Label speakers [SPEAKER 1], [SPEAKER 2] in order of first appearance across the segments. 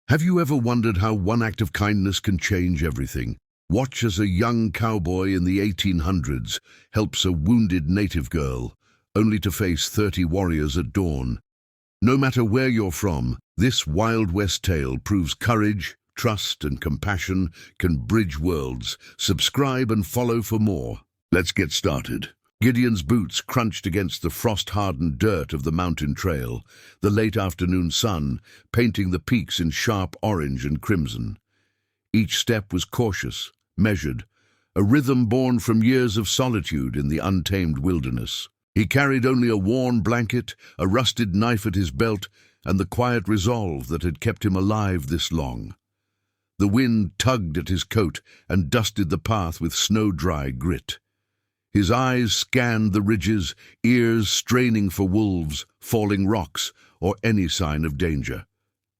[SPEAKER 1] Have you ever wondered how one act of kindness can change everything? Watch as a young cowboy in the 1800s helps a wounded native girl, only to face 30 warriors at dawn. No matter where you're from, this Wild West tale proves courage, trust, and compassion can bridge worlds. Subscribe and follow for more. Let's get started. Gideon's boots crunched against the frost-hardened dirt of the mountain trail, the late afternoon sun painting the peaks in sharp orange and crimson. Each step was cautious, measured, a rhythm born from years of solitude in the untamed wilderness. He carried only a worn blanket, a rusted knife at his belt, and the quiet resolve that had kept him alive this long. The wind tugged at his coat and dusted the path with snow-dry grit. His eyes scanned the ridges, ears straining for wolves, falling rocks, or any sign of danger.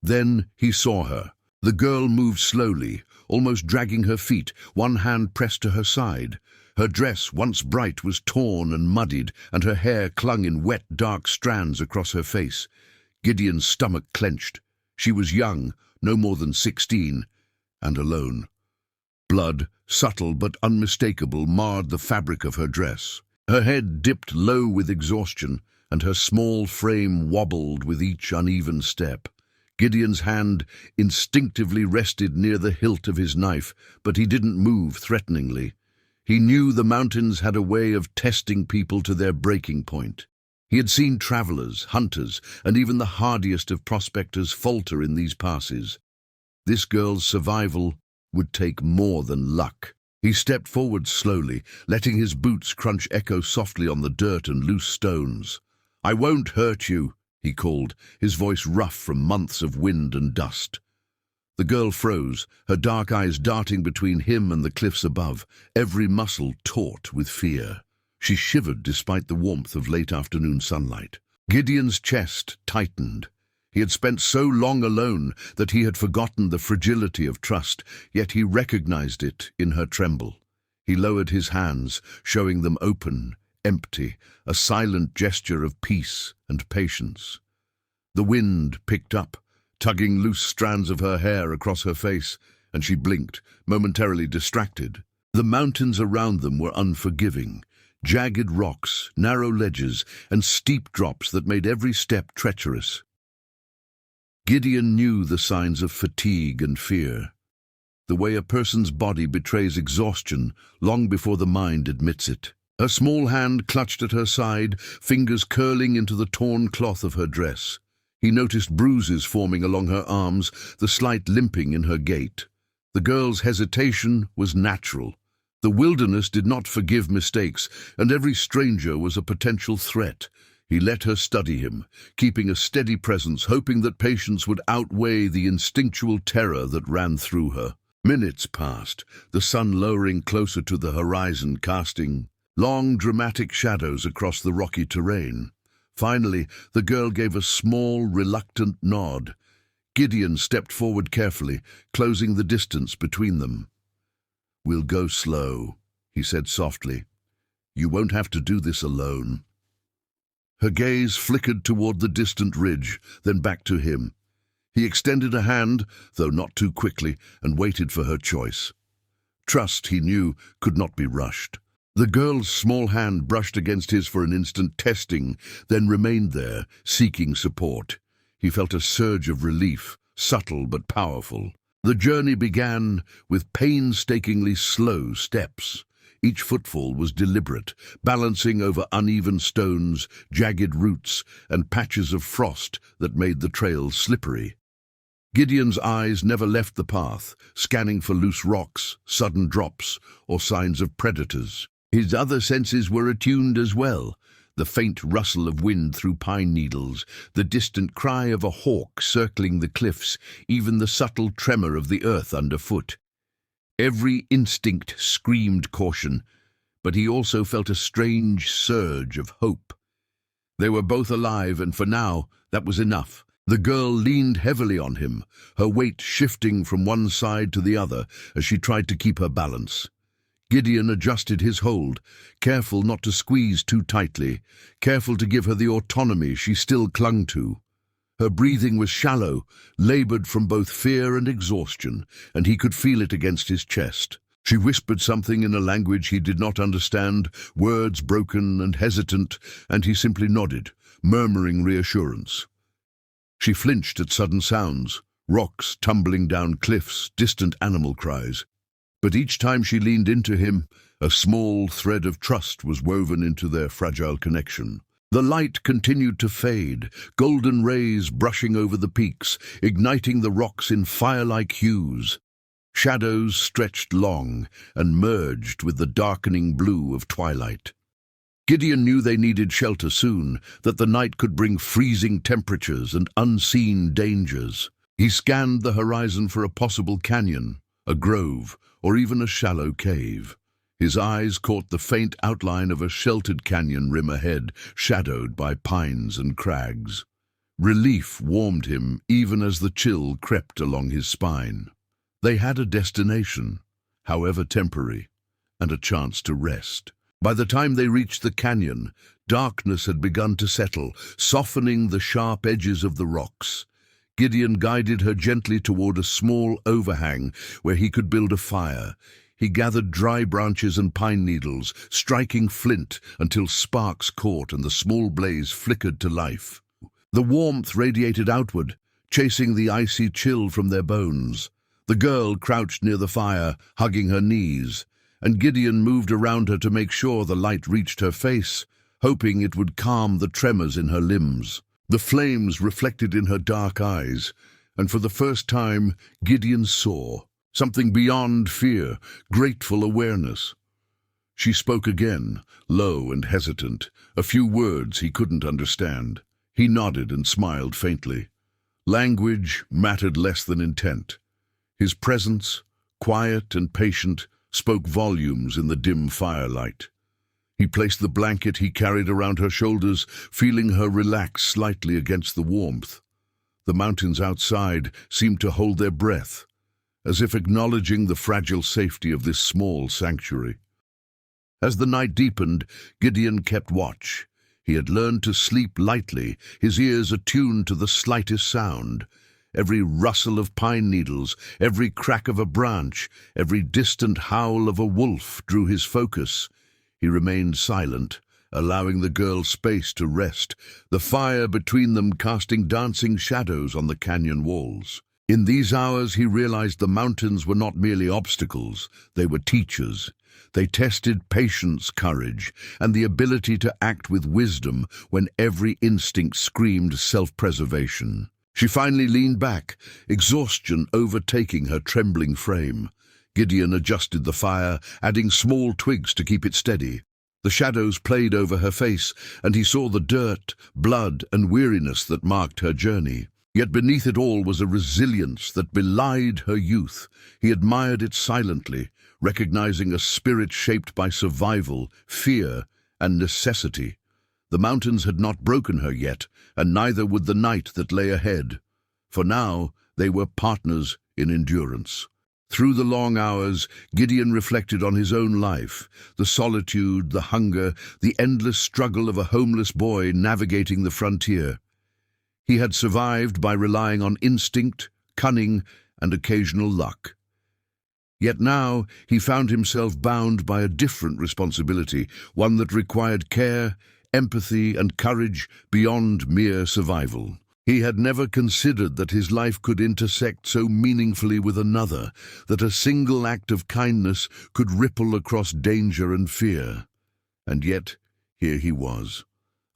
[SPEAKER 1] Then he saw her. The girl moved slowly, almost dragging her feet, one hand pressed to her side. Her dress, once bright, was torn and muddied, and her hair clung in wet, dark strands across her face. Gideon's stomach clenched. She was young, no more than 16, and alone. Blood, subtle but unmistakable, marred the fabric of her dress. Her head dipped low with exhaustion, and her small frame wobbled with each uneven step. Gideon's hand instinctively rested near the hilt of his knife, but he didn't move threateningly. He knew the mountains had a way of testing people to their breaking point. He had seen travelers, hunters, and even the hardiest of prospectors falter in these passes. This girl's survival would take more than luck. He stepped forward slowly, letting his boots crunch echo softly on the dirt and loose stones. "I won't hurt you," he called, his voice rough from months of wind and dust. The girl froze, her dark eyes darting between him and the cliffs above, every muscle taut with fear. She shivered despite the warmth of late afternoon sunlight. Gideon's chest tightened. He had spent so long alone that he had forgotten the fragility of trust, yet he recognized it in her tremble. He lowered his hands, showing them open, empty, a silent gesture of peace and patience. The wind picked up, tugging loose strands of her hair across her face, and she blinked, momentarily distracted. The mountains around them were unforgiving, jagged rocks, narrow ledges, and steep drops that made every step treacherous. Gideon knew the signs of fatigue and fear, the way a person's body betrays exhaustion long before the mind admits it. Her small hand clutched at her side, fingers curling into the torn cloth of her dress. He noticed bruises forming along her arms, the slight limping in her gait. The girl's hesitation was natural. The wilderness did not forgive mistakes, and every stranger was a potential threat. He let her study him, keeping a steady presence, hoping that patience would outweigh the instinctual terror that ran through her. Minutes passed, the sun lowering closer to the horizon, casting long, dramatic shadows across the rocky terrain. Finally, the girl gave a small, reluctant nod. Gideon stepped forward carefully, closing the distance between them. "We'll go slow," he said softly. "You won't have to do this alone." Her gaze flickered toward the distant ridge, then back to him. He extended a hand, though not too quickly, and waited for her choice. Trust, he knew, could not be rushed. The girl's small hand brushed against his for an instant, testing, then remained there, seeking support. He felt a surge of relief, subtle but powerful. The journey began with painstakingly slow steps. Each footfall was deliberate, balancing over uneven stones, jagged roots, and patches of frost that made the trail slippery. Gideon's eyes never left the path, scanning for loose rocks, sudden drops, or signs of predators. His other senses were attuned as well. The faint rustle of wind through pine needles, the distant cry of a hawk circling the cliffs, even the subtle tremor of the earth underfoot. Every instinct screamed caution, but he also felt a strange surge of hope. They were both alive, and for now, that was enough. The girl leaned heavily on him, her weight shifting from one side to the other as she tried to keep her balance. Gideon adjusted his hold, careful not to squeeze too tightly, careful to give her the autonomy she still clung to. Her breathing was shallow, labored from both fear and exhaustion, and he could feel it against his chest. She whispered something in a language he did not understand, words broken and hesitant, and he simply nodded, murmuring reassurance. She flinched at sudden sounds, rocks tumbling down cliffs, distant animal cries. But each time she leaned into him, a small thread of trust was woven into their fragile connection. The light continued to fade, golden rays brushing over the peaks, igniting the rocks in fire-like hues. Shadows stretched long and merged with the darkening blue of twilight. Gideon knew they needed shelter soon, that the night could bring freezing temperatures and unseen dangers. He scanned the horizon for a possible canyon, a grove, or even a shallow cave. His eyes caught the faint outline of a sheltered canyon rim ahead, shadowed by pines and crags. Relief warmed him even as the chill crept along his spine. They had a destination, however temporary, and a chance to rest. By the time they reached the canyon, darkness had begun to settle, softening the sharp edges of the rocks. Gideon guided her gently toward a small overhang where he could build a fire. He gathered dry branches and pine needles, striking flint until sparks caught and the small blaze flickered to life. The warmth radiated outward, chasing the icy chill from their bones. The girl crouched near the fire, hugging her knees, and Gideon moved around her to make sure the light reached her face, hoping it would calm the tremors in her limbs. The flames reflected in her dark eyes, and for the first time Gideon saw something beyond fear, grateful awareness. She spoke again, low and hesitant, a few words he couldn't understand. He nodded and smiled faintly. Language mattered less than intent. His presence, quiet and patient, spoke volumes in the dim firelight. He placed the blanket he carried around her shoulders, feeling her relax slightly against the warmth. The mountains outside seemed to hold their breath, as if acknowledging the fragile safety of this small sanctuary. As the night deepened, Gideon kept watch. He had learned to sleep lightly, his ears attuned to the slightest sound. Every rustle of pine needles, every crack of a branch, every distant howl of a wolf drew his focus. He remained silent, allowing the girl space to rest, the fire between them casting dancing shadows on the canyon walls. In these hours he realized the mountains were not merely obstacles, they were teachers. They tested patience, courage, and the ability to act with wisdom when every instinct screamed self-preservation. She finally leaned back, exhaustion overtaking her trembling frame. Gideon adjusted the fire, adding small twigs to keep it steady. The shadows played over her face, and he saw the dirt, blood, and weariness that marked her journey. Yet beneath it all was a resilience that belied her youth. He admired it silently, recognizing a spirit shaped by survival, fear, and necessity. The mountains had not broken her yet, and neither would the night that lay ahead. For now, they were partners in endurance. Through the long hours, Gideon reflected on his own life, the solitude, the hunger, the endless struggle of a homeless boy navigating the frontier. He had survived by relying on instinct, cunning, and occasional luck. Yet now he found himself bound by a different responsibility, one that required care, empathy, and courage beyond mere survival. He had never considered that his life could intersect so meaningfully with another, that a single act of kindness could ripple across danger and fear. And yet, here he was,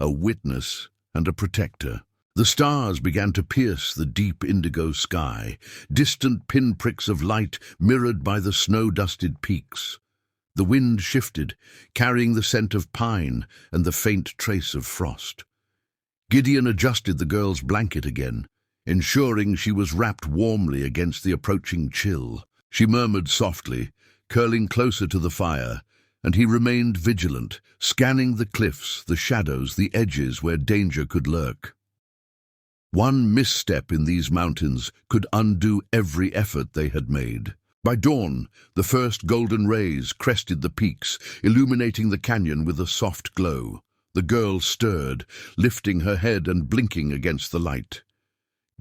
[SPEAKER 1] a witness and a protector. The stars began to pierce the deep indigo sky, distant pinpricks of light mirrored by the snow-dusted peaks. The wind shifted, carrying the scent of pine and the faint trace of frost. Gideon adjusted the girl's blanket again, ensuring she was wrapped warmly against the approaching chill. She murmured softly, curling closer to the fire, and he remained vigilant, scanning the cliffs, the shadows, the edges where danger could lurk. One misstep in these mountains could undo every effort they had made. By dawn, the first golden rays crested the peaks, illuminating the canyon with a soft glow. The girl stirred, lifting her head and blinking against the light.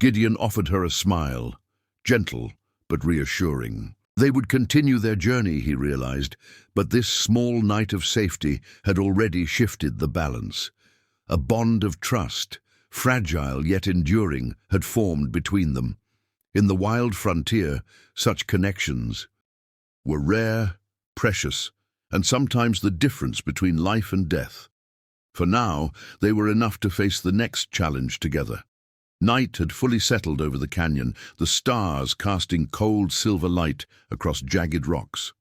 [SPEAKER 1] Gideon offered her a smile, gentle but reassuring. They would continue their journey, he realized, but this small night of safety had already shifted the balance. A bond of trust, fragile yet enduring, had formed between them. In the wild frontier, such connections were rare, precious, and sometimes the difference between life and death. For now, they were enough to face the next challenge together. Night had fully settled over the canyon, the stars casting cold silver light across jagged rocks.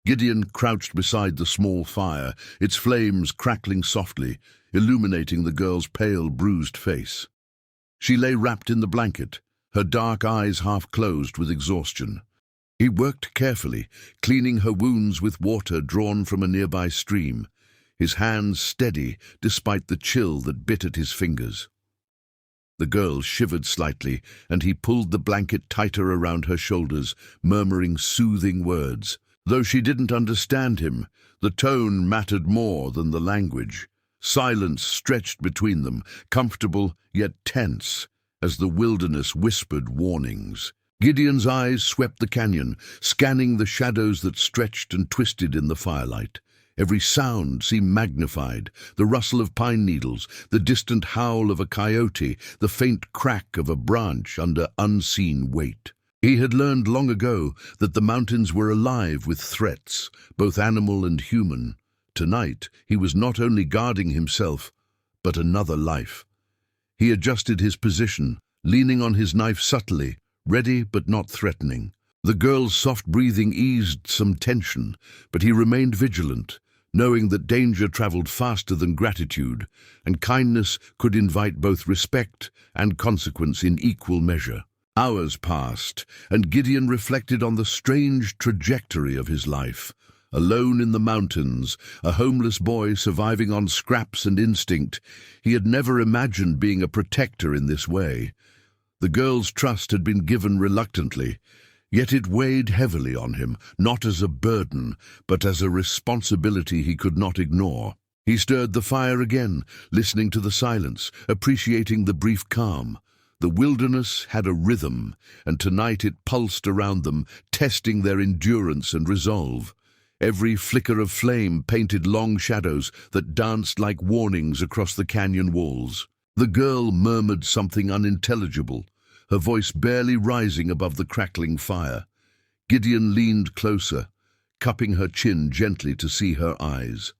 [SPEAKER 1] Gideon crouched beside the small fire, its flames crackling softly, illuminating the girl's pale, bruised face. She lay wrapped in the blanket, her dark eyes half closed with exhaustion. He worked carefully, cleaning her wounds with water drawn from a nearby stream, his hands steady despite the chill that bit at his fingers. The girl shivered slightly, and he pulled the blanket tighter around her shoulders, murmuring soothing words. Though she didn't understand him, the tone mattered more than the language. Silence stretched between them, comfortable yet tense, as the wilderness whispered warnings. Gideon's eyes swept the canyon, scanning the shadows that stretched and twisted in the firelight. Every sound seemed magnified, the rustle of pine needles, the distant howl of a coyote, the faint crack of a branch under unseen weight. He had learned long ago that the mountains were alive with threats, both animal and human. Tonight, he was not only guarding himself, but another life. He adjusted his position, leaning on his knife subtly, ready but not threatening. The girl's soft breathing eased some tension, but he remained vigilant, knowing that danger traveled faster than gratitude, and kindness could invite both respect and consequence in equal measure. Hours passed, and Gideon reflected on the strange trajectory of his life. Alone in the mountains, a homeless boy surviving on scraps and instinct, he had never imagined being a protector in this way. The girl's trust had been given reluctantly, yet it weighed heavily on him, not as a burden, but as a responsibility he could not ignore. He stirred the fire again, listening to the silence, appreciating the brief calm. The wilderness had a rhythm, and tonight it pulsed around them, testing their endurance and resolve. Every flicker of flame painted long shadows that danced like warnings across the canyon walls. The girl murmured something unintelligible, her voice barely rising above the crackling fire. Gideon leaned closer, cupping her chin gently to see her eyes.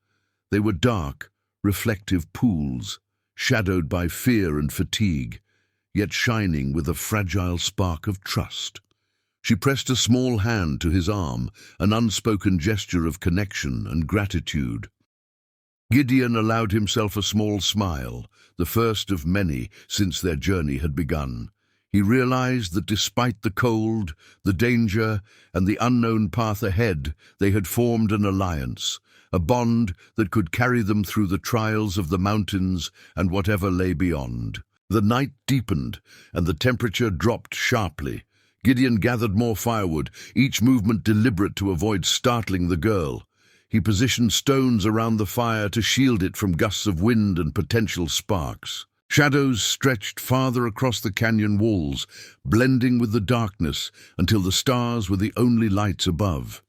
[SPEAKER 1] They were dark, reflective pools, shadowed by fear and fatigue, yet shining with a fragile spark of trust. She pressed a small hand to his arm, an unspoken gesture of connection and gratitude. Gideon allowed himself a small smile, the first of many since their journey had begun. He realized that despite the cold, the danger, and the unknown path ahead, they had formed an alliance, a bond that could carry them through the trials of the mountains and whatever lay beyond. The night deepened, and the temperature dropped sharply. Gideon gathered more firewood, each movement deliberate to avoid startling the girl. He positioned stones around the fire to shield it from gusts of wind and potential sparks. Shadows stretched farther across the canyon walls, blending with the darkness until the stars were the only lights above.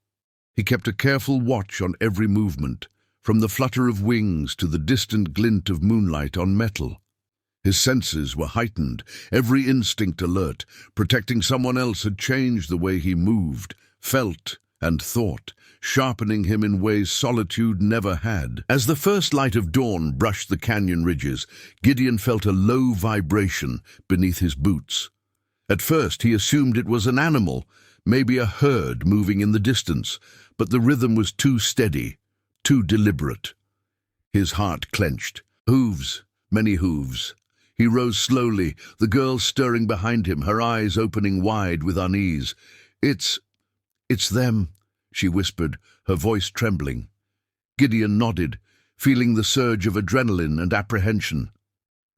[SPEAKER 1] He kept a careful watch on every movement, from the flutter of wings to the distant glint of moonlight on metal. His senses were heightened, every instinct alert. Protecting someone else had changed the way he moved, felt, and thought, sharpening him in ways solitude never had. As the first light of dawn brushed the canyon ridges, Gideon felt a low vibration beneath his boots. At first he assumed it was an animal, maybe a herd moving in the distance, but the rhythm was too steady, too deliberate. His heart clenched. Hooves, many hooves. He rose slowly, the girl stirring behind him, her eyes opening wide with unease. It's them," she whispered, her voice trembling. Gideon nodded, feeling the surge of adrenaline and apprehension.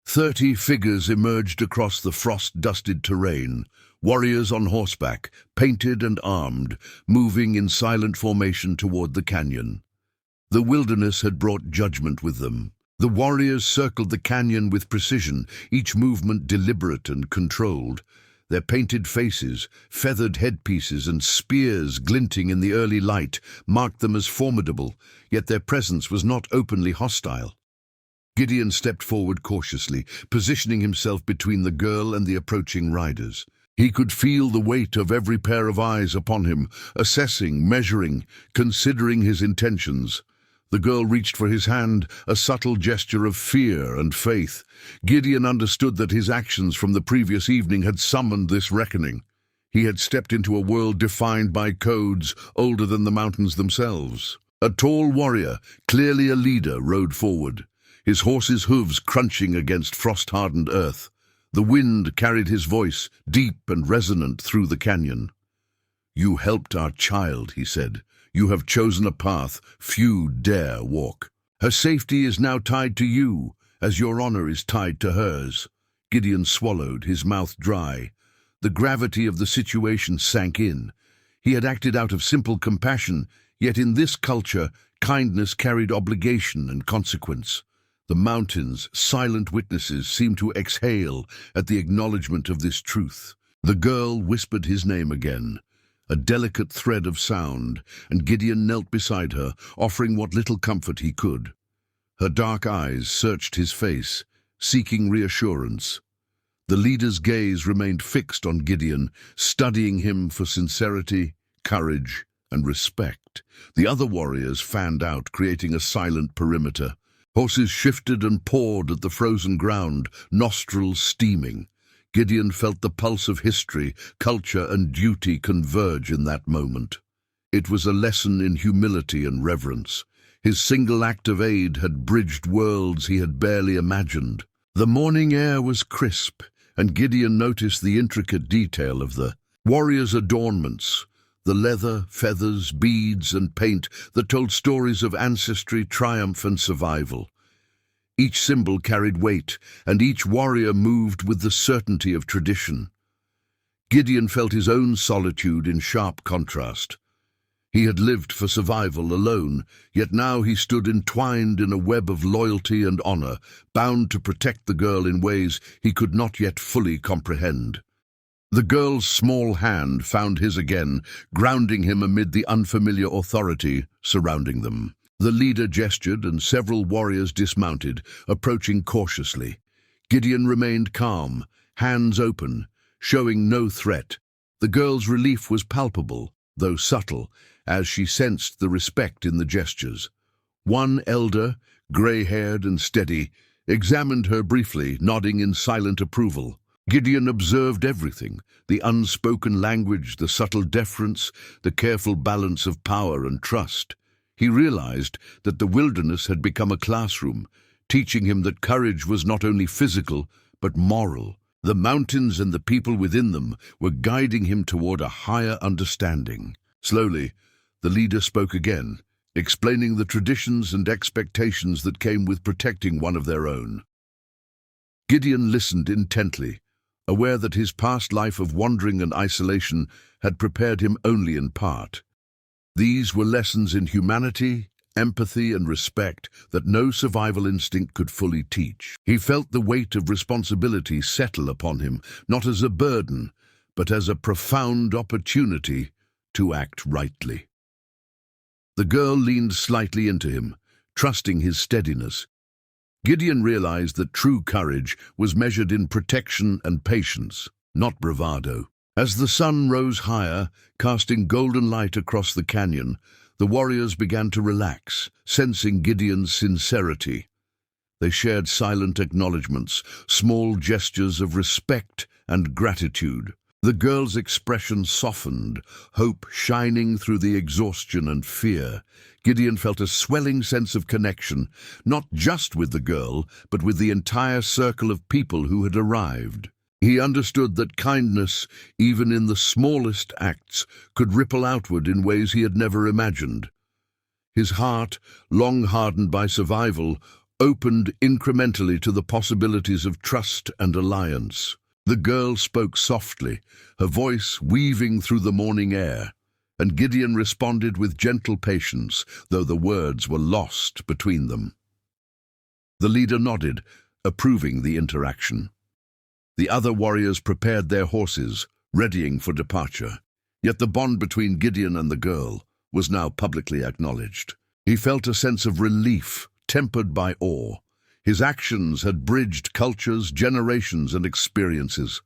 [SPEAKER 1] 30 figures emerged across the frost-dusted terrain, warriors on horseback, painted and armed, moving in silent formation toward the canyon. The wilderness had brought judgment with them. The warriors circled the canyon with precision, each movement deliberate and controlled. Their painted faces, feathered headpieces, and spears glinting in the early light marked them as formidable, yet their presence was not openly hostile. Gideon stepped forward cautiously, positioning himself between the girl and the approaching riders. He could feel the weight of every pair of eyes upon him, assessing, measuring, considering his intentions. The girl reached for his hand, a subtle gesture of fear and faith. Gideon understood that his actions from the previous evening had summoned this reckoning. He had stepped into a world defined by codes older than the mountains themselves. A tall warrior, clearly a leader, rode forward, his horse's hooves crunching against frost-hardened earth. The wind carried his voice, deep and resonant, through the canyon. "You helped our child," he said. "You have chosen a path few dare walk. Her safety is now tied to you, as your honor is tied to hers." Gideon swallowed, his mouth dry. The gravity of the situation sank in. He had acted out of simple compassion, yet in this culture, kindness carried obligation and consequence. The mountains, silent witnesses, seemed to exhale at the acknowledgement of this truth. The girl whispered his name again, a delicate thread of sound, and Gideon knelt beside her, offering what little comfort he could. Her dark eyes searched his face, seeking reassurance. The leader's gaze remained fixed on Gideon, studying him for sincerity, courage, and respect. The other warriors fanned out, creating a silent perimeter. Horses shifted and pawed at the frozen ground, nostrils steaming. Gideon felt the pulse of history, culture, and duty converge in that moment. It was a lesson in humility and reverence. His single act of aid had bridged worlds he had barely imagined. The morning air was crisp, and Gideon noticed the intricate detail of the warriors' adornments, the leather, feathers, beads, and paint that told stories of ancestry, triumph, and survival. Each symbol carried weight, and each warrior moved with the certainty of tradition. Gideon felt his own solitude in sharp contrast. He had lived for survival alone, yet now he stood entwined in a web of loyalty and honor, bound to protect the girl in ways he could not yet fully comprehend. The girl's small hand found his again, grounding him amid the unfamiliar authority surrounding them. The leader gestured, and several warriors dismounted, approaching cautiously. Gideon remained calm, hands open, showing no threat. The girl's relief was palpable, though subtle, as she sensed the respect in the gestures. One elder, gray-haired and steady, examined her briefly, nodding in silent approval. Gideon observed everything, the unspoken language, the subtle deference, the careful balance of power and trust. He realized that the wilderness had become a classroom, teaching him that courage was not only physical, but moral. The mountains and the people within them were guiding him toward a higher understanding. Slowly, the leader spoke again, explaining the traditions and expectations that came with protecting one of their own. Gideon listened intently, aware that his past life of wandering and isolation had prepared him only in part. These were lessons in humanity, empathy, and respect that no survival instinct could fully teach. He felt the weight of responsibility settle upon him, not as a burden, but as a profound opportunity to act rightly. The girl leaned slightly into him, trusting his steadiness. Gideon realized that true courage was measured in protection and patience, not bravado. As the sun rose higher, casting golden light across the canyon, the warriors began to relax, sensing Gideon's sincerity. They shared silent acknowledgments, small gestures of respect and gratitude. The girl's expression softened, hope shining through the exhaustion and fear. Gideon felt a swelling sense of connection, not just with the girl, but with the entire circle of people who had arrived. He understood that kindness, even in the smallest acts, could ripple outward in ways he had never imagined. His heart, long hardened by survival, opened incrementally to the possibilities of trust and alliance. The girl spoke softly, her voice weaving through the morning air, and Gideon responded with gentle patience, though the words were lost between them. The leader nodded, approving the interaction. The other warriors prepared their horses, readying for departure. Yet the bond between Gideon and the girl was now publicly acknowledged. He felt a sense of relief, tempered by awe. His actions had bridged cultures, generations, and experiences.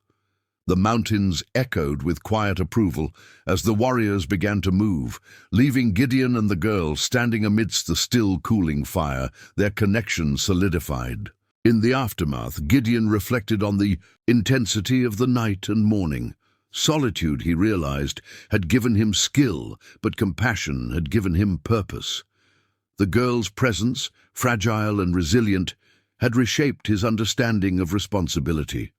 [SPEAKER 1] The mountains echoed with quiet approval as the warriors began to move, leaving Gideon and the girl standing amidst the still cooling fire, their connection solidified. In the aftermath, Gideon reflected on the intensity of the night and morning. Solitude, he realized, had given him skill, but compassion had given him purpose. The girl's presence, fragile and resilient, had reshaped his understanding of responsibility.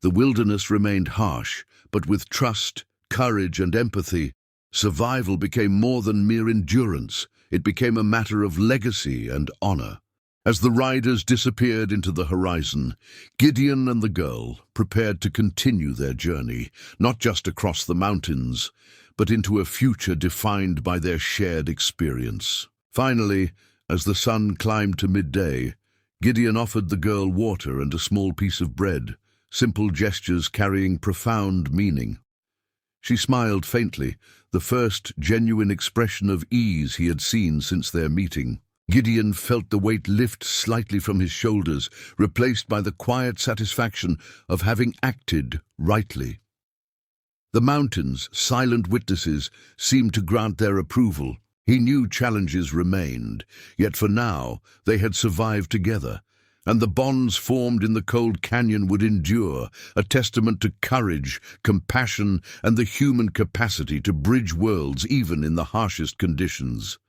[SPEAKER 1] The wilderness remained harsh, but with trust, courage, and empathy, survival became more than mere endurance. It became a matter of legacy and honor. As the riders disappeared into the horizon, Gideon and the girl prepared to continue their journey, not just across the mountains, but into a future defined by their shared experience. Finally, as the sun climbed to midday, Gideon offered the girl water and a small piece of bread, simple gestures carrying profound meaning. She smiled faintly, the first genuine expression of ease he had seen since their meeting. Gideon felt the weight lift slightly from his shoulders, replaced by the quiet satisfaction of having acted rightly. The mountains, silent witnesses, seemed to grant their approval. He knew challenges remained, yet for now they had survived together, and the bonds formed in the cold canyon would endure, a testament to courage, compassion, and the human capacity to bridge worlds even in the harshest conditions.